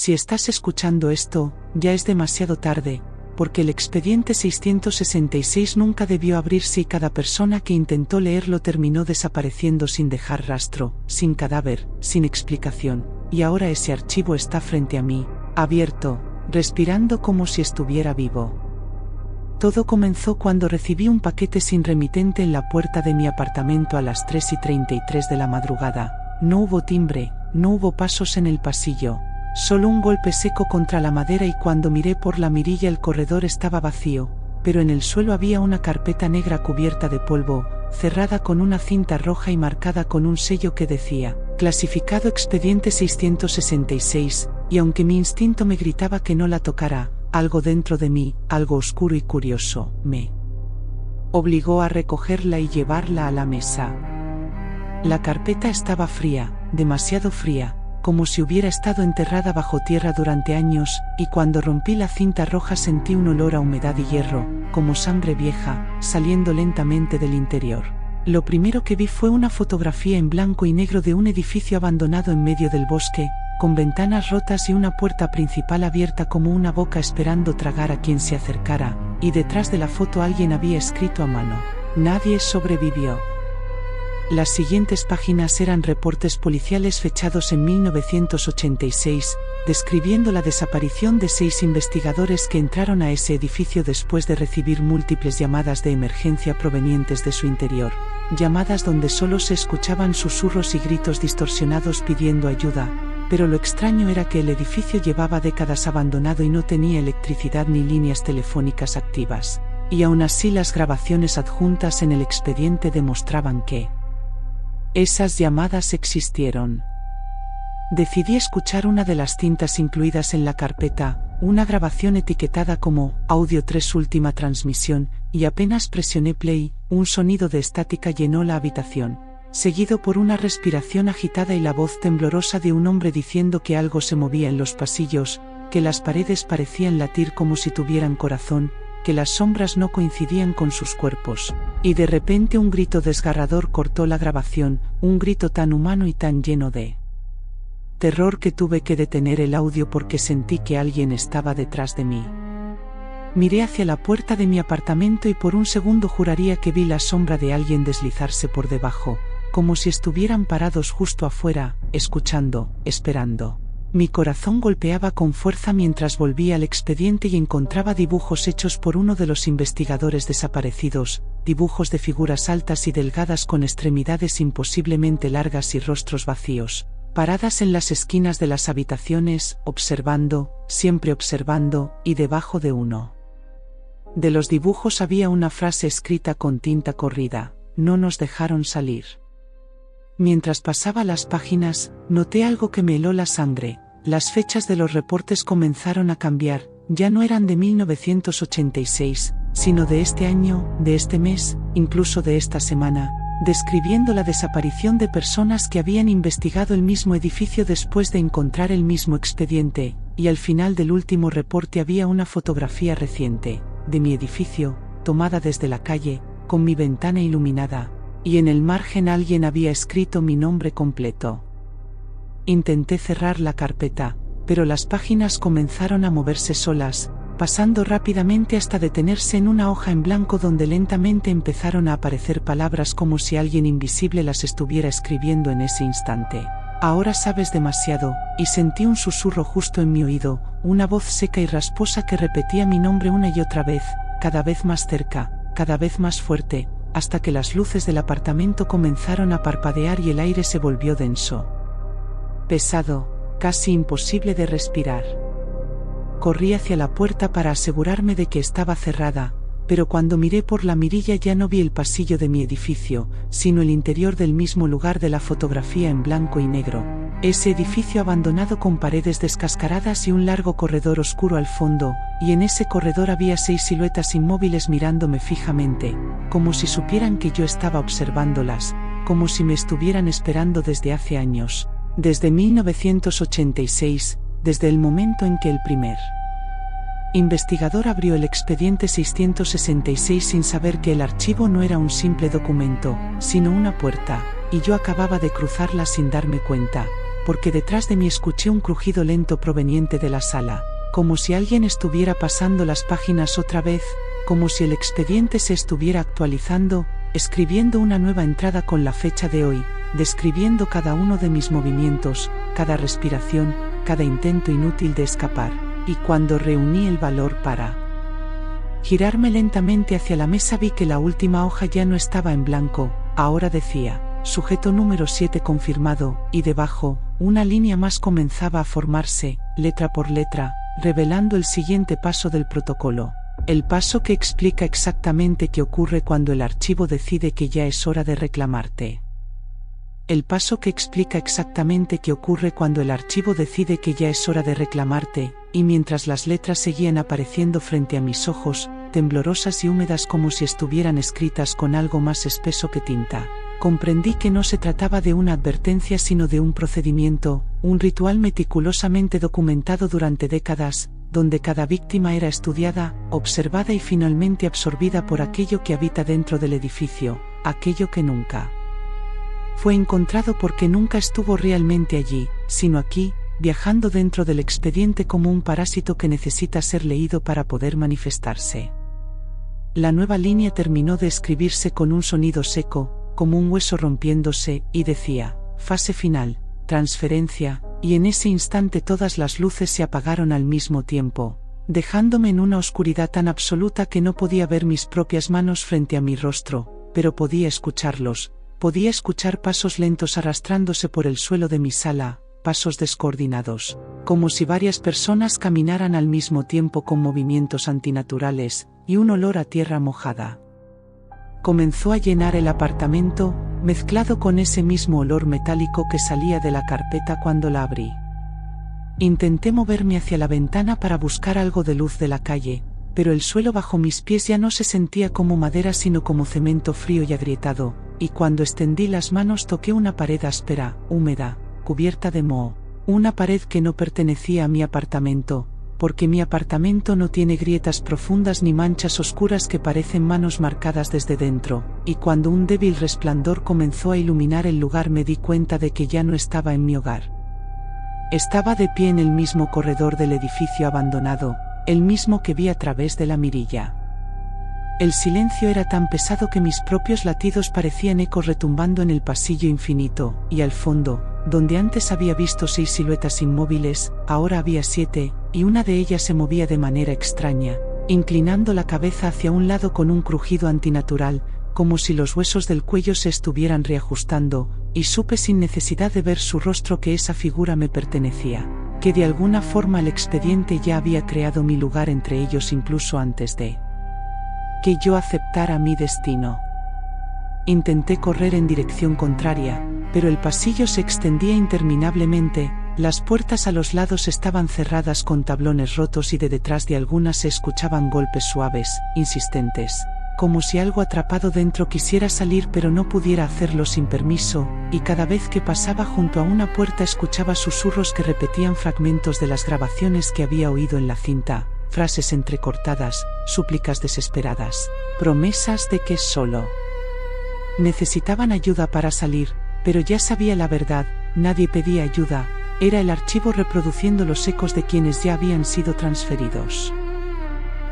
Si estás escuchando esto, ya es demasiado tarde, porque el expediente 666 nunca debió abrirse y cada persona que intentó leerlo terminó desapareciendo sin dejar rastro, sin cadáver, sin explicación, y ahora ese archivo está frente a mí, abierto, respirando como si estuviera vivo. Todo comenzó cuando recibí un paquete sin remitente en la puerta de mi apartamento a las 3:33 de la madrugada. No hubo timbre, no hubo pasos en el pasillo, solo un golpe seco contra la madera y cuando miré por la mirilla el corredor estaba vacío, pero en el suelo había una carpeta negra cubierta de polvo, cerrada con una cinta roja y marcada con un sello que decía, clasificado expediente 666, y aunque mi instinto me gritaba que no la tocara, algo dentro de mí, algo oscuro y curioso, me obligó a recogerla y llevarla a la mesa. La carpeta estaba fría, demasiado fría, como si hubiera estado enterrada bajo tierra durante años, y cuando rompí la cinta roja sentí un olor a humedad y hierro, como sangre vieja, saliendo lentamente del interior. Lo primero que vi fue una fotografía en blanco y negro de un edificio abandonado en medio del bosque, con ventanas rotas y una puerta principal abierta como una boca esperando tragar a quien se acercara, y detrás de la foto alguien había escrito a mano, nadie sobrevivió. Las siguientes páginas eran reportes policiales fechados en 1986, describiendo la desaparición de 6 investigadores que entraron a ese edificio después de recibir múltiples llamadas de emergencia provenientes de su interior, llamadas donde solo se escuchaban susurros y gritos distorsionados pidiendo ayuda, pero lo extraño era que el edificio llevaba décadas abandonado y no tenía electricidad ni líneas telefónicas activas, y aún así las grabaciones adjuntas en el expediente demostraban que esas llamadas existieron. Decidí escuchar una de las cintas incluidas en la carpeta, una grabación etiquetada como Audio 3 última transmisión, y apenas presioné play, un sonido de estática llenó la habitación, seguido por una respiración agitada y la voz temblorosa de un hombre diciendo que algo se movía en los pasillos, que las paredes parecían latir como si tuvieran corazón, que las sombras no coincidían con sus cuerpos, y de repente un grito desgarrador cortó la grabación, un grito tan humano y tan lleno de terror que tuve que detener el audio porque sentí que alguien estaba detrás de mí. Miré hacia la puerta de mi apartamento y por un segundo juraría que vi la sombra de alguien deslizarse por debajo, como si estuvieran parados justo afuera, escuchando, esperando. Mi corazón golpeaba con fuerza mientras volvía al expediente y encontraba dibujos hechos por uno de los investigadores desaparecidos, dibujos de figuras altas y delgadas con extremidades imposiblemente largas y rostros vacíos, paradas en las esquinas de las habitaciones, observando, siempre observando, y debajo de uno de los dibujos había una frase escrita con tinta corrida, no nos dejaron salir. Mientras pasaba las páginas, noté algo que me heló la sangre. Las fechas de los reportes comenzaron a cambiar, ya no eran de 1986, sino de este año, de este mes, incluso de esta semana, describiendo la desaparición de personas que habían investigado el mismo edificio después de encontrar el mismo expediente, y al final del último reporte había una fotografía reciente, de mi edificio, tomada desde la calle, con mi ventana iluminada, y en el margen alguien había escrito mi nombre completo. Intenté cerrar la carpeta, pero las páginas comenzaron a moverse solas, pasando rápidamente hasta detenerse en una hoja en blanco donde lentamente empezaron a aparecer palabras como si alguien invisible las estuviera escribiendo en ese instante. Ahora sabes demasiado, y sentí un susurro justo en mi oído, una voz seca y rasposa que repetía mi nombre una y otra vez, cada vez más cerca, cada vez más fuerte, hasta que las luces del apartamento comenzaron a parpadear y el aire se volvió denso. Pesado, casi imposible de respirar. Corrí hacia la puerta para asegurarme de que estaba cerrada, pero cuando miré por la mirilla ya no vi el pasillo de mi edificio, sino el interior del mismo lugar de la fotografía en blanco y negro. Ese edificio abandonado con paredes descascaradas y un largo corredor oscuro al fondo, y en ese corredor había 6 siluetas inmóviles mirándome fijamente, como si supieran que yo estaba observándolas, como si me estuvieran esperando desde hace años. Desde 1986, desde el momento en que el primer investigador abrió el expediente 666 sin saber que el archivo no era un simple documento, sino una puerta, y yo acababa de cruzarla sin darme cuenta. porque detrás de mí escuché un crujido lento proveniente de la sala, como si alguien estuviera pasando las páginas otra vez, como si el expediente se estuviera actualizando, escribiendo una nueva entrada con la fecha de hoy, describiendo cada uno de mis movimientos, cada respiración, cada intento inútil de escapar, y cuando reuní el valor para girarme lentamente hacia la mesa vi que la última hoja ya no estaba en blanco, ahora decía, sujeto número 7 confirmado, y debajo, una línea más comenzaba a formarse, letra por letra, revelando el siguiente paso del protocolo. El paso que explica exactamente qué ocurre cuando el archivo decide que ya es hora de reclamarte. El paso que explica exactamente qué ocurre cuando el archivo decide que ya es hora de reclamarte, y mientras las letras seguían apareciendo frente a mis ojos, temblorosas y húmedas como si estuvieran escritas con algo más espeso que tinta, comprendí que no se trataba de una advertencia sino de un procedimiento, un ritual meticulosamente documentado durante décadas, donde cada víctima era estudiada, observada y finalmente absorbida por aquello que habita dentro del edificio, aquello que nunca fue encontrado porque nunca estuvo realmente allí, sino aquí, viajando dentro del expediente como un parásito que necesita ser leído para poder manifestarse. La nueva línea terminó de escribirse con un sonido seco, como un hueso rompiéndose, y decía, fase final, transferencia, y en ese instante todas las luces se apagaron al mismo tiempo, dejándome en una oscuridad tan absoluta que no podía ver mis propias manos frente a mi rostro, pero podía escucharlos. Podía escuchar pasos lentos arrastrándose por el suelo de mi sala, pasos descoordinados, como si varias personas caminaran al mismo tiempo con movimientos antinaturales, y un olor a tierra mojada comenzó a llenar el apartamento, mezclado con ese mismo olor metálico que salía de la carpeta cuando la abrí. Intenté moverme hacia la ventana para buscar algo de luz de la calle, pero el suelo bajo mis pies ya no se sentía como madera sino como cemento frío y agrietado, y cuando extendí las manos toqué una pared áspera, húmeda, cubierta de moho, una pared que no pertenecía a mi apartamento, porque mi apartamento no tiene grietas profundas ni manchas oscuras que parecen manos marcadas desde dentro, y cuando un débil resplandor comenzó a iluminar el lugar me di cuenta de que ya no estaba en mi hogar. Estaba de pie en el mismo corredor del edificio abandonado, el mismo que vi a través de la mirilla. El silencio era tan pesado que mis propios latidos parecían ecos retumbando en el pasillo infinito, y al fondo, donde antes había visto 6 siluetas inmóviles, ahora había 7, y una de ellas se movía de manera extraña, inclinando la cabeza hacia un lado con un crujido antinatural, como si los huesos del cuello se estuvieran reajustando, y supe sin necesidad de ver su rostro que esa figura me pertenecía, que de alguna forma el expediente ya había creado mi lugar entre ellos incluso antes de que yo aceptara mi destino. Intenté correr en dirección contraria, pero el pasillo se extendía interminablemente, las puertas a los lados estaban cerradas con tablones rotos y de detrás de algunas se escuchaban golpes suaves, insistentes, como si algo atrapado dentro quisiera salir pero no pudiera hacerlo sin permiso, y cada vez que pasaba junto a una puerta escuchaba susurros que repetían fragmentos de las grabaciones que había oído en la cinta, frases entrecortadas, súplicas desesperadas, promesas de que solo necesitaban ayuda para salir, pero ya sabía la verdad, nadie pedía ayuda, era el archivo reproduciendo los ecos de quienes ya habían sido transferidos.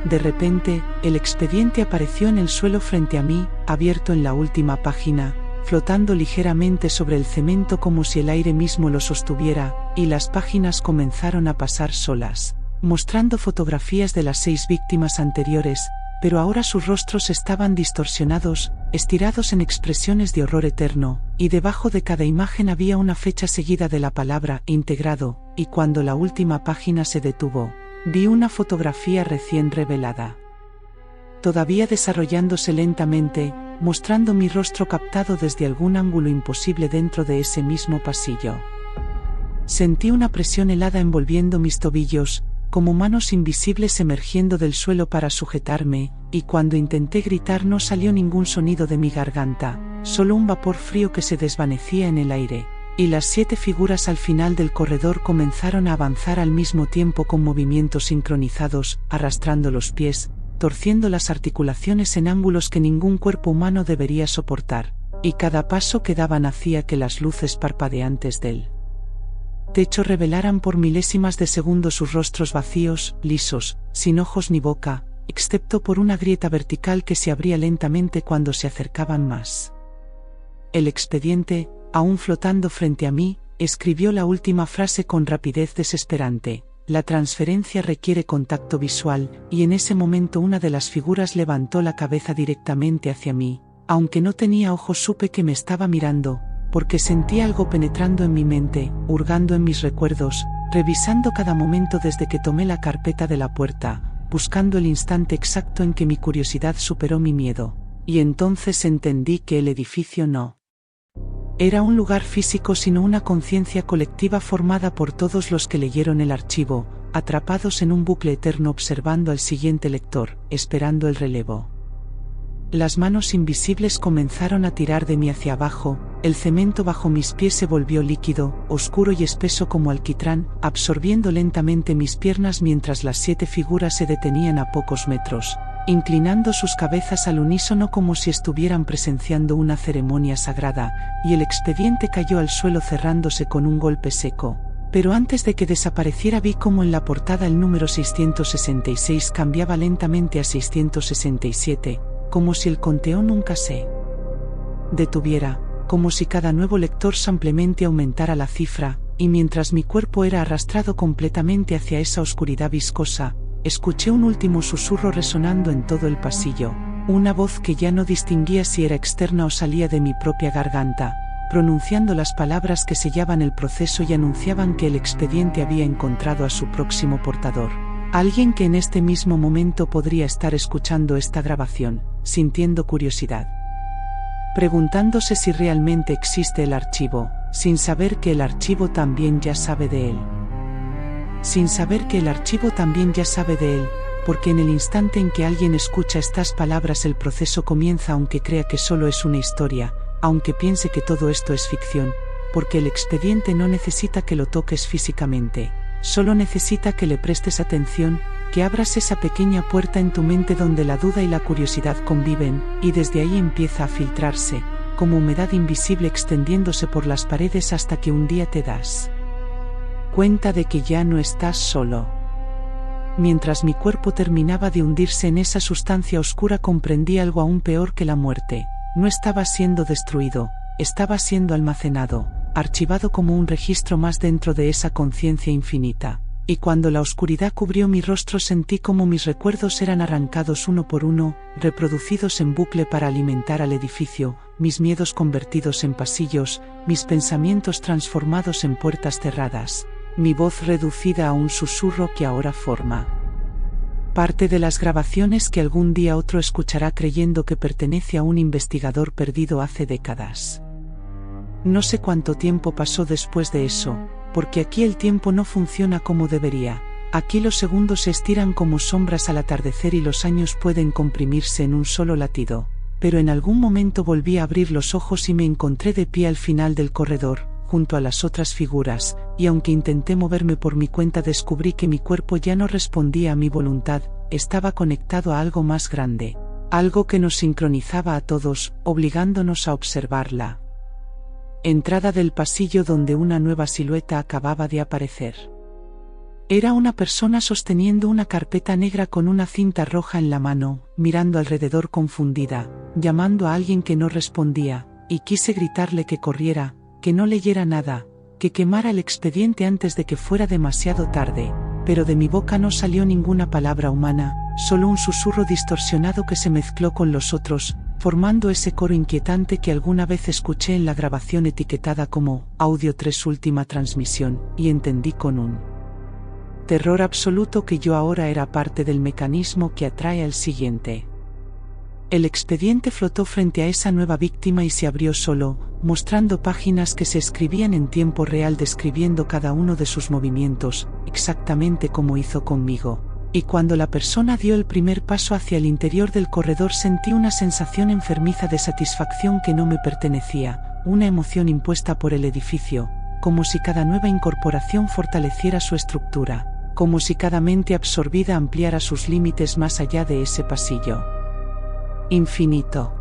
De repente, el expediente apareció en el suelo frente a mí, abierto en la última página, flotando ligeramente sobre el cemento como si el aire mismo lo sostuviera, y las páginas comenzaron a pasar solas, mostrando fotografías de las 6 víctimas anteriores, pero ahora sus rostros estaban distorsionados, estirados en expresiones de horror eterno, y debajo de cada imagen había una fecha seguida de la palabra integrado, y cuando la última página se detuvo, vi una fotografía recién revelada, todavía desarrollándose lentamente, mostrando mi rostro captado desde algún ángulo imposible dentro de ese mismo pasillo. Sentí una presión helada envolviendo mis tobillos, como manos invisibles emergiendo del suelo para sujetarme, y cuando intenté gritar no salió ningún sonido de mi garganta, solo un vapor frío que se desvanecía en el aire, y las 7 figuras al final del corredor comenzaron a avanzar al mismo tiempo con movimientos sincronizados, arrastrando los pies, torciendo las articulaciones en ángulos que ningún cuerpo humano debería soportar, y cada paso que daban hacía que las luces parpadeantes del techo revelaran por milésimas de segundo sus rostros vacíos, lisos, sin ojos ni boca, excepto por una grieta vertical que se abría lentamente cuando se acercaban más. El expediente, aún flotando frente a mí, escribió la última frase con rapidez desesperante. La transferencia requiere contacto visual, y en ese momento una de las figuras levantó la cabeza directamente hacia mí. Aunque no tenía ojos, supe que me estaba mirando, porque sentí algo penetrando en mi mente, hurgando en mis recuerdos, revisando cada momento desde que tomé la carpeta de la puerta, buscando el instante exacto en que mi curiosidad superó mi miedo. Y entonces entendí que el edificio no era un lugar físico sino una conciencia colectiva formada por todos los que leyeron el archivo, atrapados en un bucle eterno observando al siguiente lector, esperando el relevo. Las manos invisibles comenzaron a tirar de mí hacia abajo, el cemento bajo mis pies se volvió líquido, oscuro y espeso como alquitrán, absorbiendo lentamente mis piernas mientras las 7 figuras se detenían a pocos metros, inclinando sus cabezas al unísono como si estuvieran presenciando una ceremonia sagrada, y el expediente cayó al suelo cerrándose con un golpe seco. Pero antes de que desapareciera vi cómo en la portada el número 666 cambiaba lentamente a 667, como si el conteo nunca se detuviera, como si cada nuevo lector simplemente aumentara la cifra, y mientras mi cuerpo era arrastrado completamente hacia esa oscuridad viscosa, escuché un último susurro resonando en todo el pasillo, una voz que ya no distinguía si era externa o salía de mi propia garganta, pronunciando las palabras que sellaban el proceso y anunciaban que el expediente había encontrado a su próximo portador. Alguien que en este mismo momento podría estar escuchando esta grabación, sintiendo curiosidad, preguntándose si realmente existe el archivo, sin saber que el archivo también ya sabe de él. Sin saber que el archivo también ya sabe de él, porque en el instante en que alguien escucha estas palabras el proceso comienza, aunque crea que solo es una historia, aunque piense que todo esto es ficción, porque el expediente no necesita que lo toques físicamente, solo necesita que le prestes atención, que abras esa pequeña puerta en tu mente donde la duda y la curiosidad conviven, y desde ahí empieza a filtrarse, como humedad invisible extendiéndose por las paredes hasta que un día te das cuenta de que ya no estás solo. Mientras mi cuerpo terminaba de hundirse en esa sustancia oscura comprendí algo aún peor que la muerte. No estaba siendo destruido, estaba siendo almacenado, archivado como un registro más dentro de esa conciencia infinita. Y cuando la oscuridad cubrió mi rostro sentí como mis recuerdos eran arrancados uno por uno, reproducidos en bucle para alimentar al edificio, mis miedos convertidos en pasillos, mis pensamientos transformados en puertas cerradas, mi voz reducida a un susurro que ahora forma parte de las grabaciones que algún día otro escuchará creyendo que pertenece a un investigador perdido hace décadas. No sé cuánto tiempo pasó después de eso, porque aquí el tiempo no funciona como debería. Aquí los segundos se estiran como sombras al atardecer y los años pueden comprimirse en un solo latido. Pero en algún momento volví a abrir los ojos y me encontré de pie al final del corredor, junto a las otras figuras, y aunque intenté moverme por mi cuenta descubrí que mi cuerpo ya no respondía a mi voluntad, estaba conectado a algo más grande, algo que nos sincronizaba a todos, obligándonos a observar la entrada del pasillo donde una nueva silueta acababa de aparecer. Era una persona sosteniendo una carpeta negra con una cinta roja en la mano, mirando alrededor confundida, llamando a alguien que no respondía, y quise gritarle que corriera, que no leyera nada, que quemara el expediente antes de que fuera demasiado tarde, pero de mi boca no salió ninguna palabra humana, solo un susurro distorsionado que se mezcló con los otros, formando ese coro inquietante que alguna vez escuché en la grabación etiquetada como Audio 3 última transmisión, y entendí con un terror absoluto que yo ahora era parte del mecanismo que atrae al siguiente. El expediente flotó frente a esa nueva víctima y se abrió solo, mostrando páginas que se escribían en tiempo real describiendo cada uno de sus movimientos, exactamente como hizo conmigo. Y cuando la persona dio el primer paso hacia el interior del corredor sentí una sensación enfermiza de satisfacción que no me pertenecía, una emoción impuesta por el edificio, como si cada nueva incorporación fortaleciera su estructura, como si cada mente absorbida ampliara sus límites más allá de ese pasillo infinito.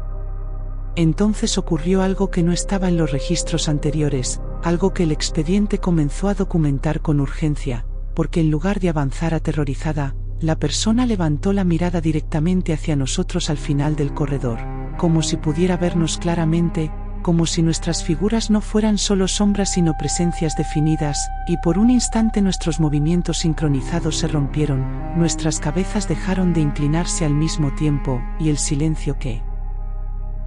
Entonces ocurrió algo que no estaba en los registros anteriores, algo que el expediente comenzó a documentar con urgencia, porque en lugar de avanzar aterrorizada, la persona levantó la mirada directamente hacia nosotros al final del corredor, como si pudiera vernos claramente, como si nuestras figuras no fueran solo sombras sino presencias definidas, y por un instante nuestros movimientos sincronizados se rompieron, nuestras cabezas dejaron de inclinarse al mismo tiempo, y el silencio que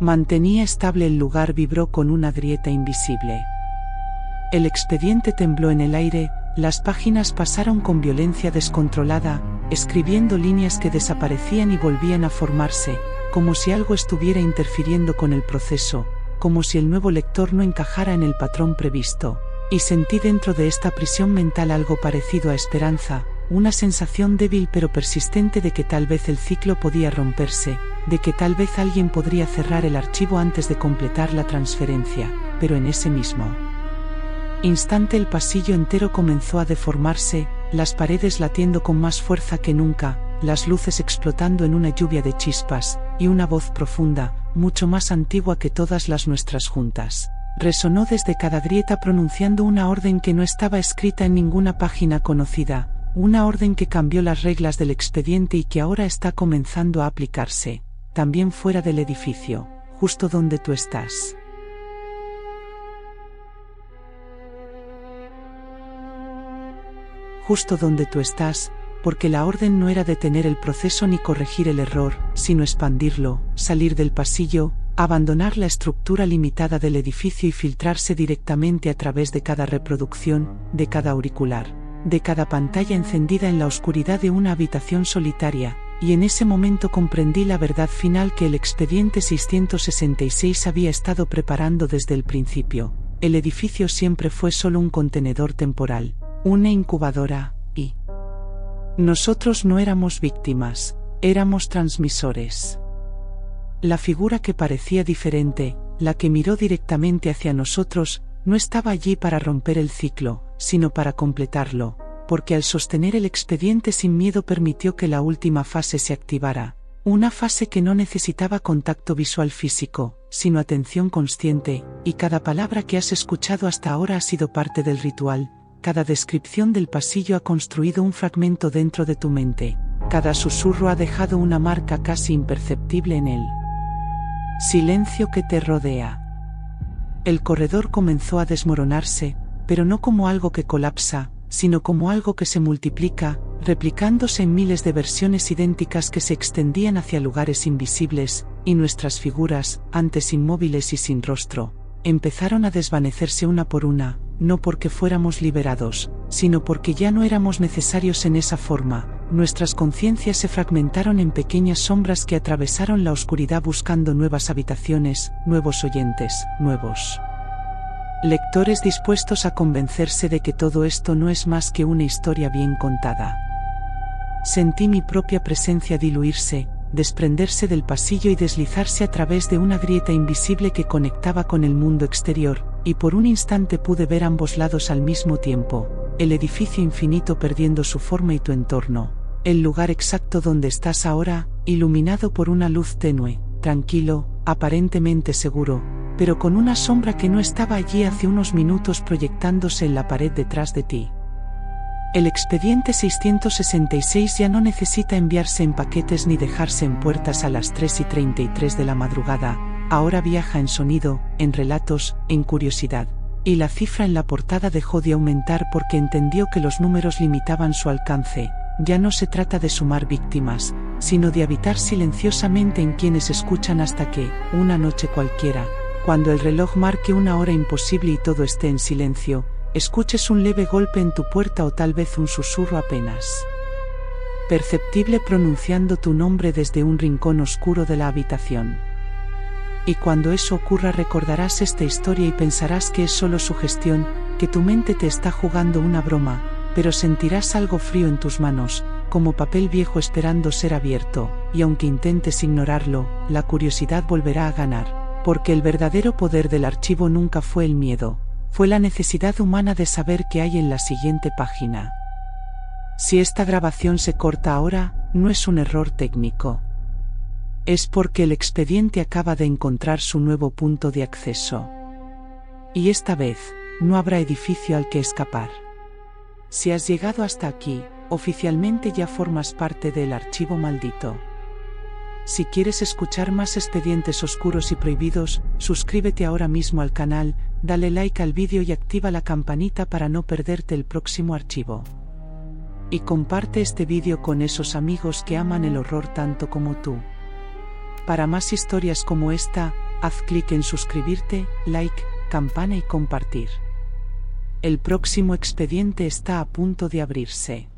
mantenía estable el lugar vibró con una grieta invisible. El expediente tembló en el aire, las páginas pasaron con violencia descontrolada, escribiendo líneas que desaparecían y volvían a formarse, como si algo estuviera interfiriendo con el proceso, como si el nuevo lector no encajara en el patrón previsto, y sentí dentro de esta prisión mental algo parecido a esperanza, una sensación débil pero persistente de que tal vez el ciclo podía romperse, de que tal vez alguien podría cerrar el archivo antes de completar la transferencia, pero en ese mismo instante el pasillo entero comenzó a deformarse, las paredes latiendo con más fuerza que nunca, las luces explotando en una lluvia de chispas, y una voz profunda, mucho más antigua que todas las nuestras juntas, resonó desde cada grieta pronunciando una orden que no estaba escrita en ninguna página conocida, una orden que cambió las reglas del expediente y que ahora está comenzando a aplicarse, también fuera del edificio, justo donde tú estás. Justo donde tú estás, porque la orden no era detener el proceso ni corregir el error, sino expandirlo, salir del pasillo, abandonar la estructura limitada del edificio y filtrarse directamente a través de cada reproducción, de cada auricular, de cada pantalla encendida en la oscuridad de una habitación solitaria, y en ese momento comprendí la verdad final que el expediente 666 había estado preparando desde el principio. El edificio siempre fue solo un contenedor temporal, una incubadora, y nosotros no éramos víctimas, éramos transmisores. La figura que parecía diferente, la que miró directamente hacia nosotros, no estaba allí para romper el ciclo, sino para completarlo, porque al sostener el expediente sin miedo permitió que la última fase se activara, una fase que no necesitaba contacto visual físico, sino atención consciente, y cada palabra que has escuchado hasta ahora ha sido parte del ritual. Cada descripción del pasillo ha construido un fragmento dentro de tu mente, cada susurro ha dejado una marca casi imperceptible en el silencio que te rodea. El corredor comenzó a desmoronarse, pero no como algo que colapsa, sino como algo que se multiplica, replicándose en miles de versiones idénticas que se extendían hacia lugares invisibles, y nuestras figuras, antes inmóviles y sin rostro, empezaron a desvanecerse una por una, no porque fuéramos liberados, sino porque ya no éramos necesarios en esa forma. Nuestras conciencias se fragmentaron en pequeñas sombras que atravesaron la oscuridad buscando nuevas habitaciones, nuevos oyentes, nuevos lectores dispuestos a convencerse de que todo esto no es más que una historia bien contada. Sentí mi propia presencia diluirse, desprenderse del pasillo y deslizarse a través de una grieta invisible que conectaba con el mundo exterior, y por un instante pude ver ambos lados al mismo tiempo, el edificio infinito perdiendo su forma y tu entorno, el lugar exacto donde estás ahora, iluminado por una luz tenue, tranquilo, aparentemente seguro, pero con una sombra que no estaba allí hace unos minutos proyectándose en la pared detrás de ti. El expediente 666 ya no necesita enviarse en paquetes ni dejarse en puertas a las 3:33 de la madrugada, ahora viaja en sonido, en relatos, en curiosidad. Y la cifra en la portada dejó de aumentar porque entendió que los números limitaban su alcance. Ya no se trata de sumar víctimas, sino de habitar silenciosamente en quienes escuchan hasta que, una noche cualquiera, cuando el reloj marque una hora imposible y todo esté en silencio, escuches un leve golpe en tu puerta o tal vez un susurro apenas perceptible pronunciando tu nombre desde un rincón oscuro de la habitación. Y cuando eso ocurra recordarás esta historia y pensarás que es solo sugestión, que tu mente te está jugando una broma, pero sentirás algo frío en tus manos, como papel viejo esperando ser abierto, y aunque intentes ignorarlo, la curiosidad volverá a ganar, porque el verdadero poder del archivo nunca fue el miedo, fue la necesidad humana de saber qué hay en la siguiente página. Si esta grabación se corta ahora, no es un error técnico. Es porque el expediente acaba de encontrar su nuevo punto de acceso. Y esta vez, no habrá edificio al que escapar. Si has llegado hasta aquí, oficialmente ya formas parte del archivo maldito. Si quieres escuchar más expedientes oscuros y prohibidos, suscríbete ahora mismo al canal, dale like al vídeo y activa la campanita para no perderte el próximo archivo. Y comparte este vídeo con esos amigos que aman el horror tanto como tú. Para más historias como esta, haz clic en suscribirte, like, campana y compartir. El próximo expediente está a punto de abrirse.